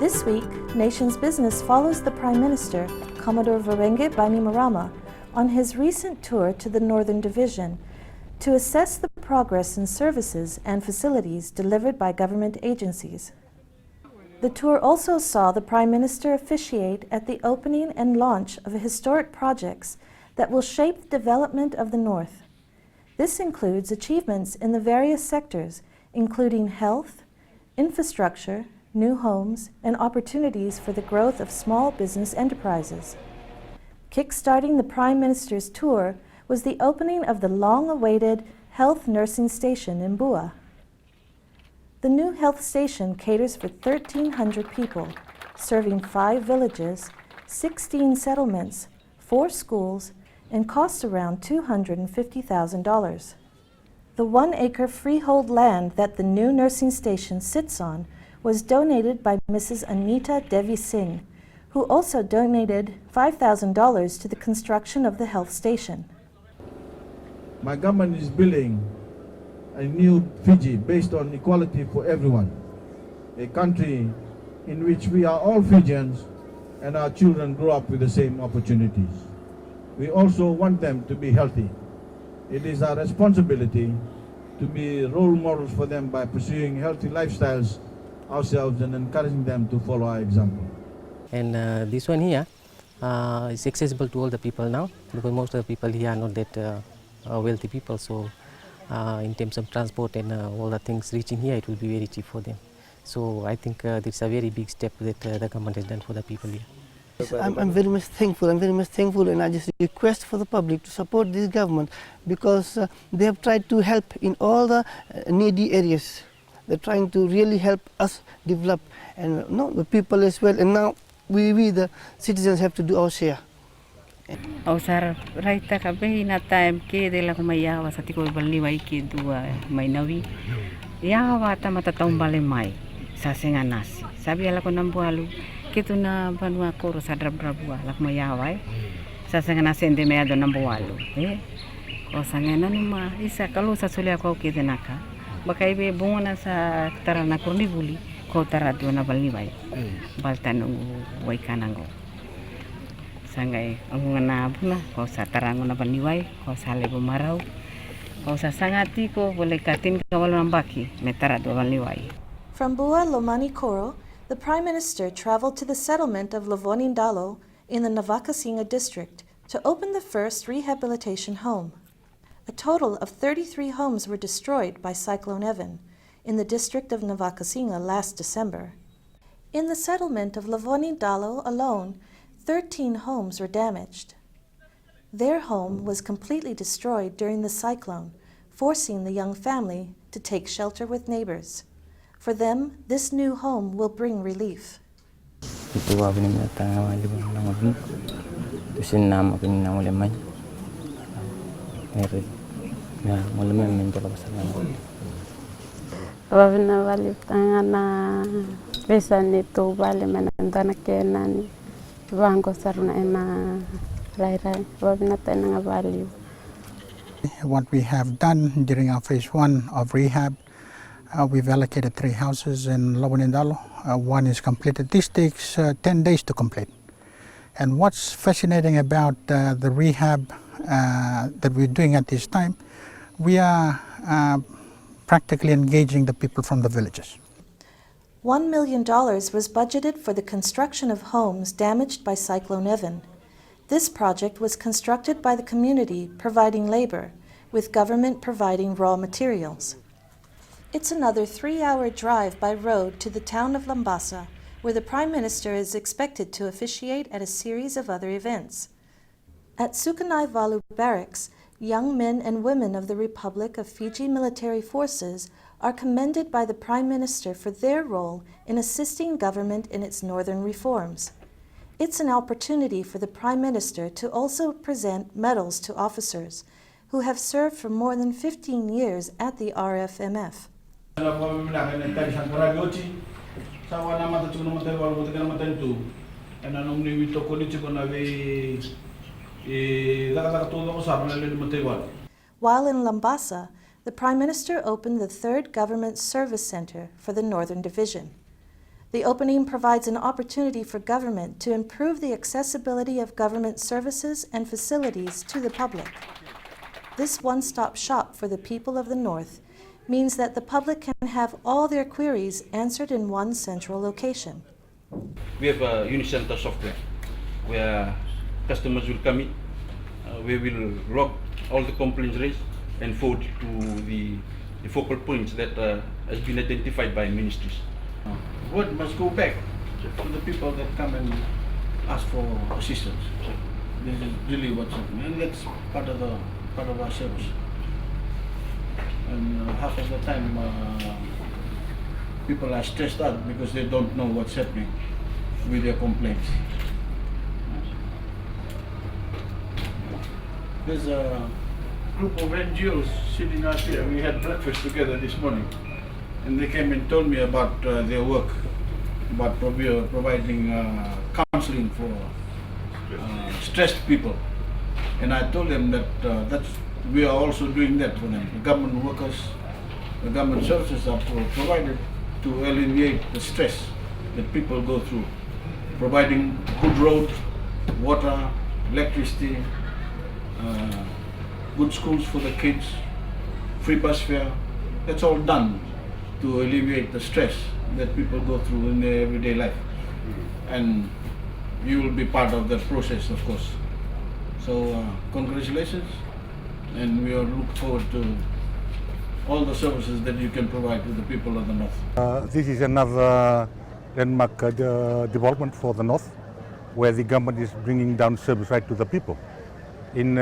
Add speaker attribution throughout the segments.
Speaker 1: This week, Nation's Business follows the Prime Minister, Commodore Verenge Bainimarama, on his recent tour to the Northern Division to assess the progress in services and facilities delivered by government agencies. The tour also saw the Prime Minister officiate at the opening and launch of historic projects that will shape the development of the North. This includes achievements in the various sectors, including health, infrastructure, new homes, and opportunities for the growth of small business enterprises. Kickstarting the Prime Minister's tour was the opening of the long-awaited health nursing station in Bua. The new health station caters for 1,300 people, serving 5 villages, 16 settlements, 4 schools, and costs around $250,000. The 1-acre freehold land that the new nursing station sits on was donated by Mrs. Anita Devi Singh, who also donated $5,000 to the construction of the health station.
Speaker 2: My government is building a new Fiji based on equality for everyone, a country in which we are all Fijians and our children grow up with the same opportunities. We also want them to be healthy. It is our responsibility to be role models for them by pursuing healthy lifestyles ourselves and encouraging them to follow our example.
Speaker 3: And this one here is accessible to all the people now, because most of the people here are not that wealthy people, so in terms of transport and all the things reaching here, it will be very cheap for them. So I think this is a very big step that the government has done for the people here.
Speaker 4: I'm very much thankful, and I just request for the public to support this government, because they have tried to help in all the needy areas. They're trying to really help us develop, and the people as well, and now we the citizens have to do our share.
Speaker 5: Ausar raita kabe na time ke de la kumayawa sa tiko balniwa iki dua may nawi yawa ta matatong bale mai sa senganasi sabi ala ko nambualu kitu na banwa koro sa drabrabua la kumayawa sa senganasi ende meado nambualu o sangena numa isa kalu sa sulia ko kide naka bakaibe bungona sa tarana kornibuli ko tarado na balniwa baltanong waikanango sangai ang na abuna ko sa tarango na baniway ko sa lebo maraw ko sa sangati ko boleh katin kawal nambaki metarado baniway.
Speaker 1: From Bua Lomani Koro, the Prime Minister traveled to the settlement of Lovonindalo in the Navakasinga district to open the first rehabilitation home. A total of 33 homes were destroyed by Cyclone Evan in the district of Navakasinga last December. In the settlement of Lovonindalo alone, 13 homes were damaged. Their home was completely destroyed during the cyclone, forcing the young family to take shelter with neighbors. For them, this new home will bring relief.
Speaker 6: What we have done during our phase 1 of rehab, we've allocated 3 houses in Lovonindalo. 1 is completed. This takes 10 days to complete. And what's fascinating about the rehab that we're doing at this time, we are practically engaging the people from the villages.
Speaker 1: $1 million was budgeted for the construction of homes damaged by Cyclone Evan. This project was constructed by the community providing labor, with government providing raw materials. It's another 3-hour drive by road to the town of Lambasa, where the Prime Minister is expected to officiate at a series of other events. At Sukanai Valu Barracks, young men and women of the Republic of Fiji Military Forces are commended by the Prime Minister for their role in assisting government in its northern reforms. It's an opportunity for the Prime Minister to also present medals to officers who have served for more than 15 years at the RFMF. While in Lambasa, the Prime Minister opened the 3rd Government Service Center for the Northern Division. The opening provides an opportunity for government to improve the accessibility of government services and facilities to the public. This one-stop shop for the people of the North means that the public can have all their queries answered in one central location.
Speaker 7: We have a Unicenter software where customers will come in, we will log all the complaints raised and forward to the focal points that has been identified by ministries.
Speaker 2: Word must go back to the people that come and ask for assistance. This is really what's happening, and that's part of our service. And half of the time, people are stressed out because they don't know what's happening with their complaints. There's a group of NGOs sitting out here. We had breakfast together this morning, and they came and told me about their work, about providing counseling for stressed people. And I told them that we are also doing that for them. The government workers, the government services are provided to alleviate the stress that people go through, providing good roads, water, electricity, good schools for the kids, free bus fare. That's all done to alleviate the stress that people go through in their everyday life. And you will be part of that process, of course. So congratulations, and we are looking forward to all the services that you can provide to the people of the North.
Speaker 8: This is another landmark development for the North, where the government is bringing down service right to the people. In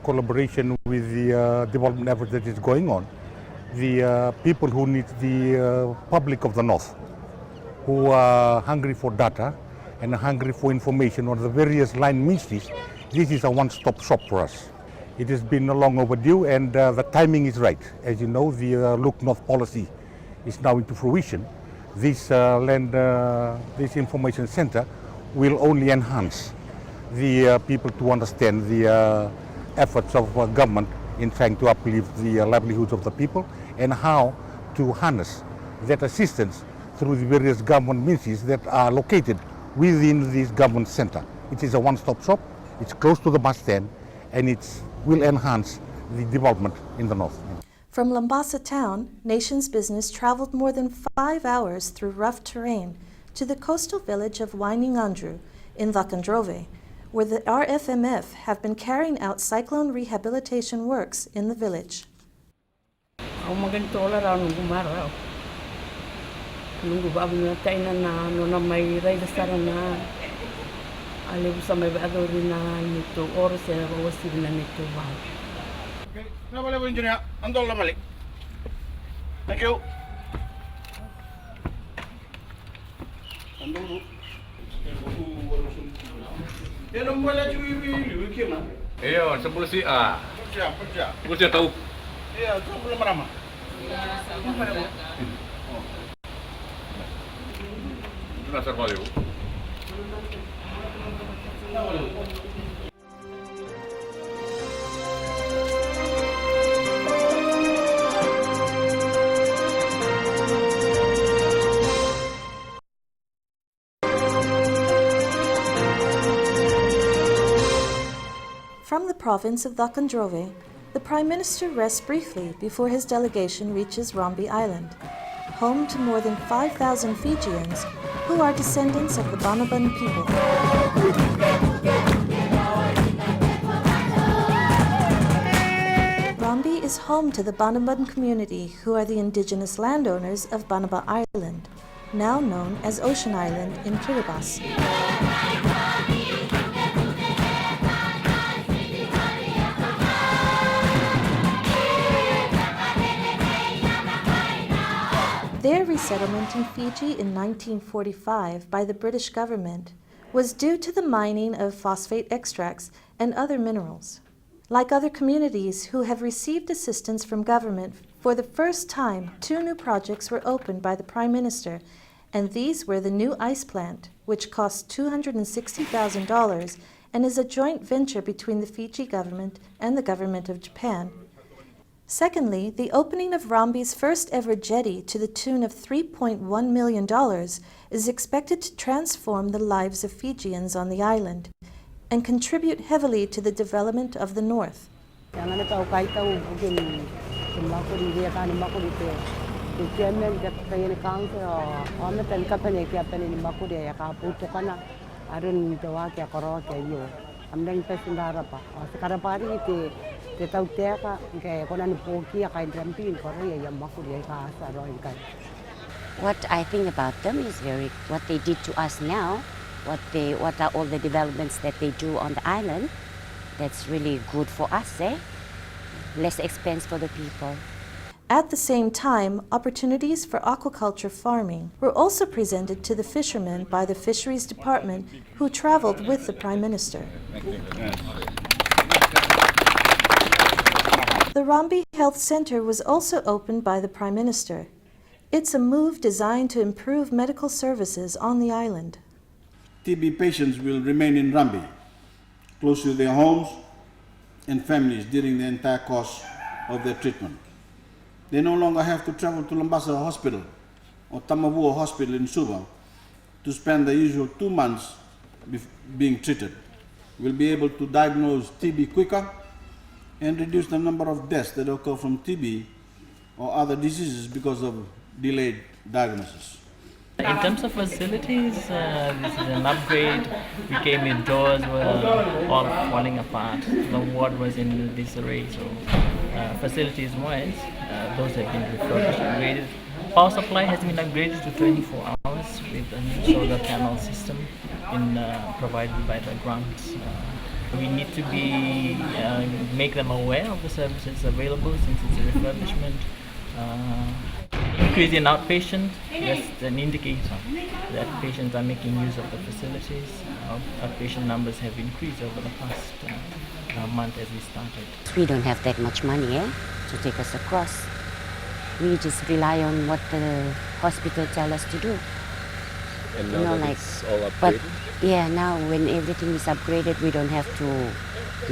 Speaker 8: collaboration with the development effort that is going on, the people who need the public of the North, who are hungry for data and hungry for information on the various line ministries, this is a one-stop shop for us. It has been long overdue, and the timing is right. As you know, the Look North policy is now into fruition. This this information center will only enhance the people to understand the efforts of government in trying to uplift the livelihoods of the people, and how to harness that assistance through the various government ministries that are located within this government center. It is a one-stop shop, it's close to the bus stand, and it will enhance the development in the North.
Speaker 1: From Lambasa town, Nation's Business traveled more than 5 hours through rough terrain to the coastal village of Wainingandru in Vakandrove, where the RFMF have been carrying out cyclone rehabilitation works in the village.
Speaker 5: Ang maganito raw nung gumaraw. Nung bago na tayo na na may raydasaran na aliw sa may adori na nito oras na wasi na nito ba.
Speaker 2: Okay, na wala mo engineer. Andol na mali. Thank you. Andol. Yan ang wala yung iwi na.
Speaker 9: Iya, sebelum si A.
Speaker 2: Persia.
Speaker 9: Sebelum si tahu.
Speaker 2: Iya, itu belum ramah.
Speaker 9: Itu nasar balik.
Speaker 1: From the province of Vakandrove, the Prime Minister rests briefly before his delegation reaches Rombi Island, home to more than 5,000 Fijians who are descendants of the Banabun people. Rombi is home to the Banabun community, who are the indigenous landowners of Banaba Island, now known as Ocean Island in Kiribati. Their resettlement in Fiji in 1945 by the British government was due to the mining of phosphate extracts and other minerals. Like other communities who have received assistance from government, for the first time, 2 new projects were opened by the Prime Minister, and these were the new ice plant, which cost $260,000 and is a joint venture between the Fiji government and the government of Japan. Secondly, the opening of Rambi's first ever jetty to the tune of $3.1 million is expected to transform the lives of Fijians on the island and contribute heavily to the development of the North.
Speaker 10: What I think about them is what they did to us now, what are all the developments that they do on the island. That's really good for us, less expense for the people.
Speaker 1: At the same time, opportunities for aquaculture farming were also presented to the fishermen by the Fisheries Department, who traveled with the Prime Minister. The Rambi Health Center was also opened by the Prime Minister. It's a move designed to improve medical services on the island.
Speaker 2: TB patients will remain in Rambi, close to their homes and families during the entire course of their treatment. They no longer have to travel to Lambasa Hospital or Tamavua Hospital in Suva to spend the usual 2 months being treated. We'll be able to diagnose TB quicker and reduce the number of deaths that occur from TB or other diseases because of delayed diagnosis.
Speaker 11: In terms of facilities, this is an upgrade. We came indoors, were all falling apart. The ward was in disarray, so facilities-wise, those have been refurbished, upgraded. Power supply has been upgraded to 24 hours with a new solar panel system provided by the grants. We need to make them aware of the services available since it's a refurbishment. Increase in outpatient, that's an indicator that patients are making use of the facilities. Outpatient numbers have increased over the past month as we started.
Speaker 10: We don't have that much money to take us across. We just rely on what the hospital tell us to do.
Speaker 12: And now that it's all upgraded?
Speaker 10: But yeah, now when everything is upgraded, we don't have to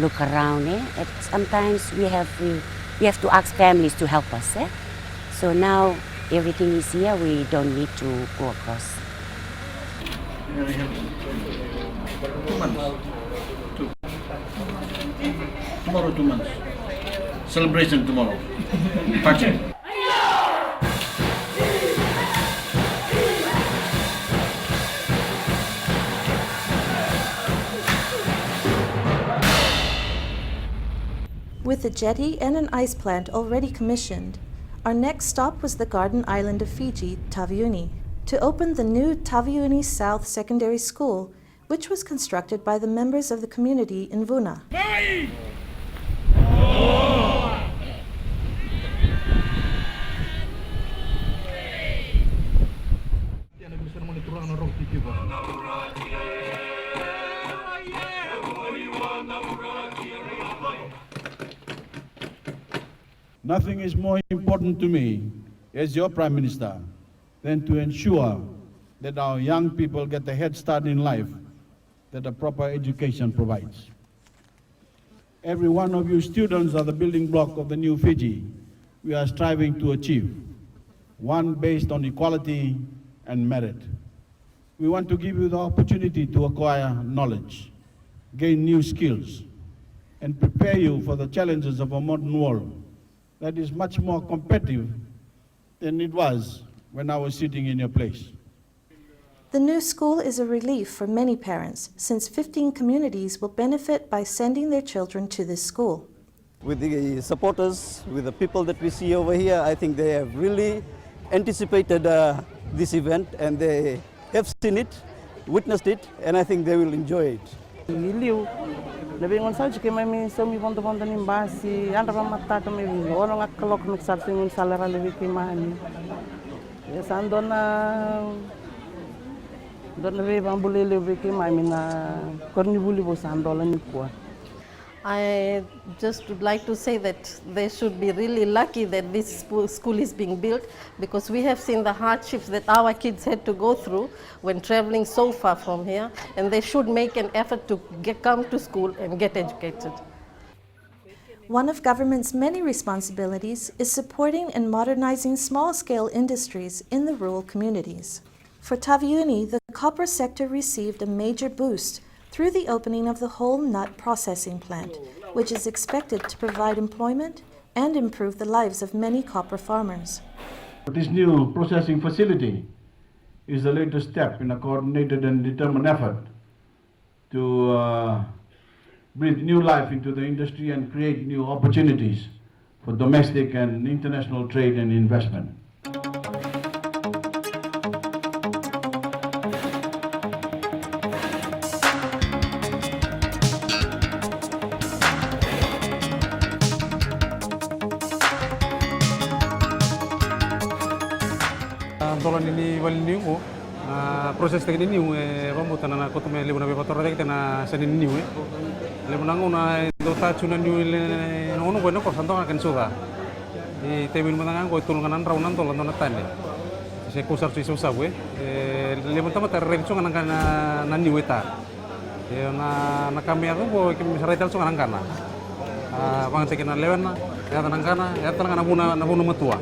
Speaker 10: look around. Sometimes we have to ask families to help us. So now everything is here, we don't need to go across.
Speaker 2: 2 months. Tomorrow 2 months. Celebration tomorrow. Party.
Speaker 1: With a jetty and an ice plant already commissioned, our next stop was the garden island of Fiji, Taveuni, to open the new Taveuni South Secondary School, which was constructed by the members of the community in Vuna.
Speaker 2: Nothing is more important to me as your Prime Minister than to ensure that our young people get the head start in life that a proper education provides. Every one of you students are the building block of the new Fiji we are striving to achieve, one based on equality and merit. We want to give you the opportunity to acquire knowledge, gain new skills, and prepare you for the challenges of a modern world that is much more competitive than it was when I was sitting in your place.
Speaker 1: The new school is a relief for many parents, since 15 communities will benefit by sending their children to this school.
Speaker 13: With the supporters, with the people that we see over here, I think they have really anticipated this event, and they have seen it, witnessed it, and I think they will enjoy it.
Speaker 14: Lebih saja kami semi ponto-ponto ni basi, anda mata kami orang akalok mixar singun salera lebih kimani. Ya sandona don lebih bambule lebih kimani na korni buli bo sandola ni kuat.
Speaker 15: I just would like to say that they should be really lucky that this school is being built, because we have seen the hardships that our kids had to go through when traveling so far from here, and they should make an effort to come to school and get educated.
Speaker 1: One of government's many responsibilities is supporting and modernizing small-scale industries in the rural communities. For Taveuni, the copper sector received a major boost through the opening of the whole nut processing plant, which is expected to provide employment and improve the lives of many copper farmers.
Speaker 2: This new processing facility is the latest step in a coordinated and determined effort to breathe new life into the industry and create new opportunities for domestic and international trade and investment.
Speaker 16: Dolan ini waliniu proses teknik niu rambutan na kotume lebu na bepator teknik na senin niu lebu na ngona dota chuna niu le ngono bueno ko santo akan suga di temin menangan ko tulungan raunan tolan na tande se kusar su susa we lebu tama ter rencho kan na niu eta na kami aku ko kimi saraital so kan kana bang tekina lewan na ya tanang kana ya tanang na buna matua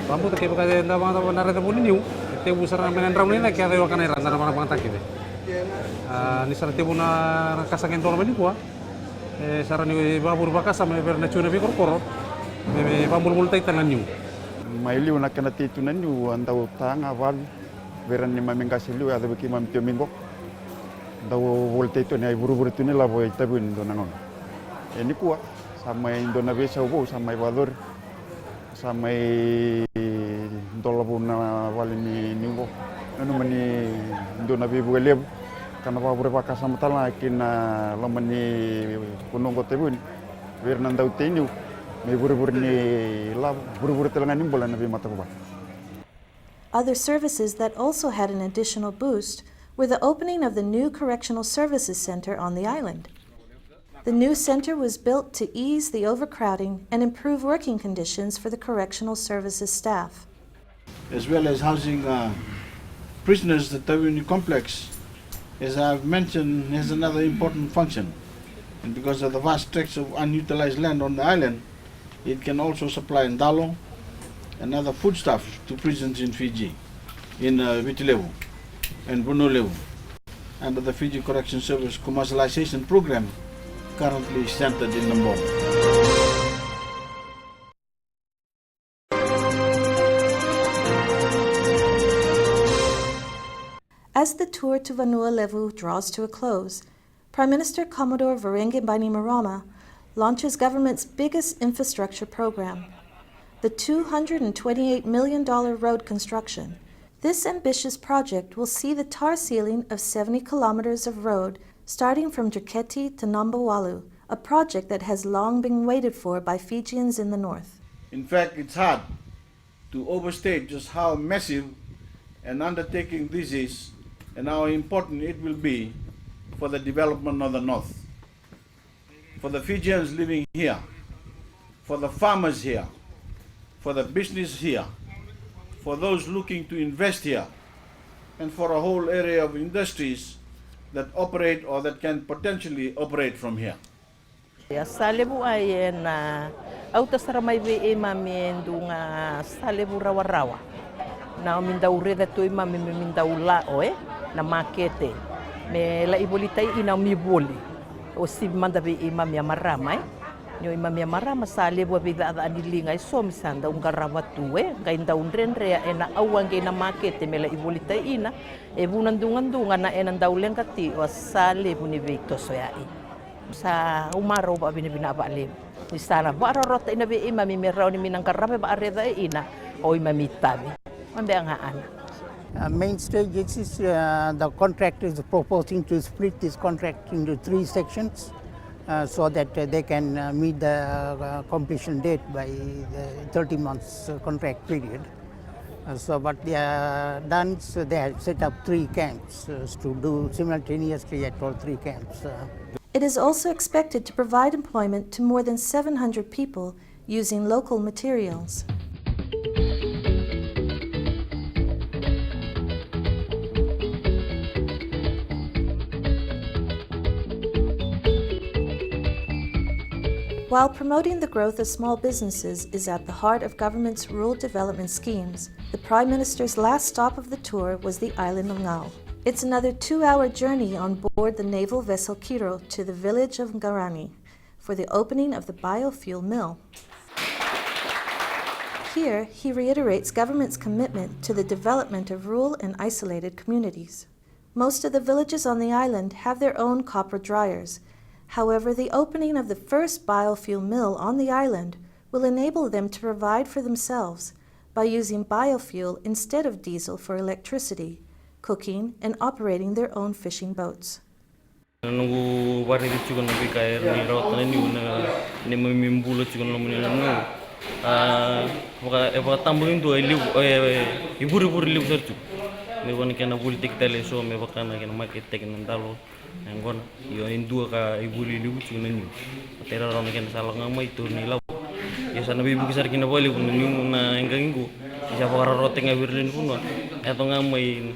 Speaker 16: rambut kayak pakai nda bang tahu nara tahu niu, tebu sarana menen raun ini kayak ada wakan era nara mana bang takide. Ni sarana tebu na kasaken tolong bani kuah, sarana ni babur bakasa me berna cuna be korkoro, me bambul multai tangan niu.
Speaker 17: Mailiu nak kena titu niu antau tang awal, beran ni mameng kasilu ada beki mam tio minggo, antau volte itu ni buru-buru tu ni lah boy tabu ni donangon. Ini kuah, sama Indonesia ubo sama Ecuador. Sampai dolabuna walini niwo anu mani ndona bibu leb kana ba bure baka samtala kina lamani kunong kotebun wernan dau teniu me bure ni la bure telangan nimbola nabi matakuba.
Speaker 1: Other services that also had an additional boost were the opening of the new Correctional Services Center on the island. The new center was built to ease the overcrowding and improve working conditions for the correctional services staff.
Speaker 2: As well as housing prisoners, the Taveuni complex, as I've mentioned, has another important function. And because of the vast stretch of unutilized land on the island, it can also supply ndalo and other foodstuffs to prisons in Fiji, in Vitilevu and Brunolevu, under the Fiji Correction Service commercialization program, currently centered in Lombok.
Speaker 1: As the tour to Vanuatu draws to a close, Prime Minister Commodore Varenge Bainimarama launches government's biggest infrastructure program, the $228 million road construction. This ambitious project will see the tar sealing of 70 kilometers of road starting from Joketi to Nambawalu, a project that has long been waited for by Fijians in the north.
Speaker 2: In fact, it's hard to overstate just how massive an undertaking this is and how important it will be for the development of the north. For the Fijians living here, for the farmers here, for the business here, for those looking to invest here, and for a whole area of industries that operate or that can potentially operate from here.
Speaker 14: Salebu ay na auto saramay be mami ndunga salebu rawa na mindau reda to mami mindau la oe na makete me la ibolitai ina mi boli o si manda be mami amarama nyo mami amarama salebu be da anilinga so misanda un garawa tuwe ga inda unrenre ena awange na makete me la ibolitai ina e bunandunga na ena ndaulengati o salebu ni vecto soyai sa umaro ba binibina ba lim ni sana ba rorota ina be mami merau ni minang karabe ba areda ina o mami tabi ambe ang ana.
Speaker 18: Main stage is the contractor is proposing to split this contract into 3 sections so that they can meet the completion date by the 30 months contract period. So what they have done, so they have set up 3 camps to do simultaneously at all 3 camps.
Speaker 1: It is also expected to provide employment to more than 700 people using local materials. While promoting the growth of small businesses is at the heart of government's rural development schemes, the Prime Minister's last stop of the tour was the island of Ngau. It's another 2-hour journey on board the naval vessel Kiro to the village of Ngarani for the opening of the biofuel mill. Here, he reiterates government's commitment to the development of rural and isolated communities. Most of the villages on the island have their own copper dryers. However, the opening of the first biofuel mill on the island will enable them to provide for themselves by using biofuel instead of diesel for electricity, cooking, and operating their own fishing boats.
Speaker 19: Nunggu wari juga nabi kair ni rawat ni ni membulat juga namun ni nunggu. Eva tambungin tu ibu liu sercu. Mewa ni kena politik tele so mewa kena market tek nandalo. Anggon yo indua ka ibu liu juga nunggu. Tera orang kena salah ngamai tu ni lau. Ya sana ibu kisar kena boleh pun nunggu na engkangku. Siapa orang roteng awirlin pun atau ngamai.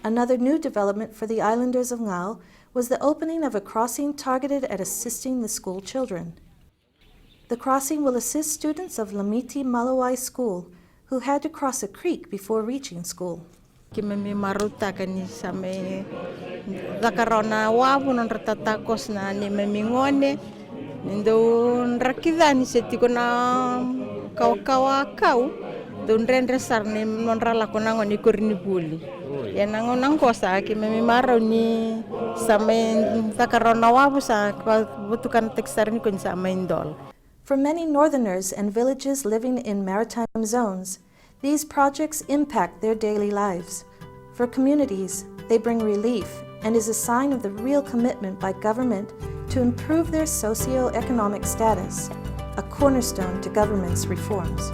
Speaker 1: Another new development for the islanders of Ngau was the opening of a crossing targeted at assisting the school children. The crossing will assist students of Lamiti Malawai School who had to cross a creek before reaching school.
Speaker 20: Kami maruta kani same zakarona wabu non ratatakos na ni memingone ndo rakidani setiko na kau don rendre sarne non rala konango ni kurni buli ya nango nangkosa ki memimaro ni same zakarona wabu sa butukan tekstar ni kun sa indol.
Speaker 1: For many northerners and villages living in maritime zones, these projects impact their daily lives. For communities, they bring relief and is a sign of the real commitment by government to improve their socio-economic status, a cornerstone to government's reforms.